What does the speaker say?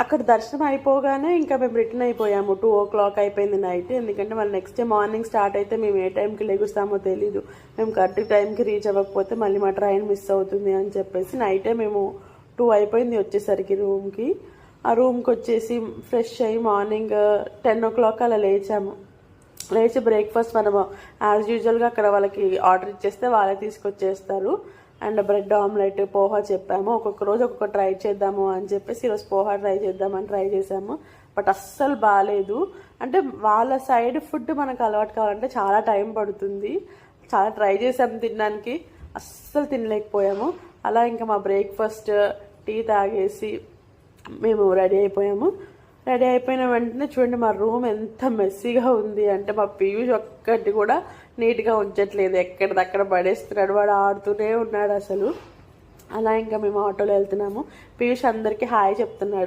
అక్కడ దర్శనం అయిపోగానే ఇంకా మేము రిటర్న్ అయిపోయాము. 2 o'clock అయిపోయింది నైట్. ఎందుకంటే మళ్ళీ నెక్స్ట్ డే మార్నింగ్ స్టార్ట్ అయితే మేము ఏ టైంకి లెగుస్తామో తెలీదు. మేము కరెక్ట్ టైంకి రీచ్ అవ్వకపోతే మళ్ళీ మా ట్రైన్ మిస్ అవుతుంది అని చెప్పేసి నైటే మేము 2 అయిపోయింది వచ్చేసరికి రూమ్కి. ఆ రూమ్కి వచ్చేసి ఫ్రెష్ అయ్యి మార్నింగ్ 10 o'clock అలా లేచి బ్రేక్ఫాస్ట్ మనము యాజ్ యూజువల్గా అక్కడ వాళ్ళకి ఆర్డర్ ఇచ్చేస్తే వాళ్ళే తీసుకొచ్చేస్తారు. అండ్ బ్రెడ్ ఆమ్లెట్, పోహా చెప్పాము. ఒక్కొక్క రోజు ఒక్కొక్క ట్రై చేద్దాము అని చెప్పేసి ఈరోజు పోహా ట్రై చేద్దామని ట్రై చేసాము. బట్ అస్సలు బాగాలేదు. అంటే వాళ్ళ సైడ్ ఫుడ్ మనకు అలవాటు కావాలంటే చాలా టైం పడుతుంది. చాలా ట్రై చేసాము తినడానికి, అస్సలు తినలేకపోయాము. అలా ఇంకా మా బ్రేక్ఫాస్ట్, టీ తాగేసి మేము రెడీ అయిపోయాము. రెడీ అయిపోయిన వెంటనే చూడండి మా రూమ్ ఎంత మెస్సీగా ఉంది అంటే మా పీయూష్ ఒక్కటి కూడా నీట్గా ఉంచట్లేదు, ఎక్కడిదక్కడ పడేస్తున్నాడు. వాడు ఆడుతూనే ఉన్నాడు అసలు. అలా ఇంకా మేము ఆటోలో వెళ్తున్నాము. పీయూష్ అందరికీ హాయ్ చెప్తున్నాడు.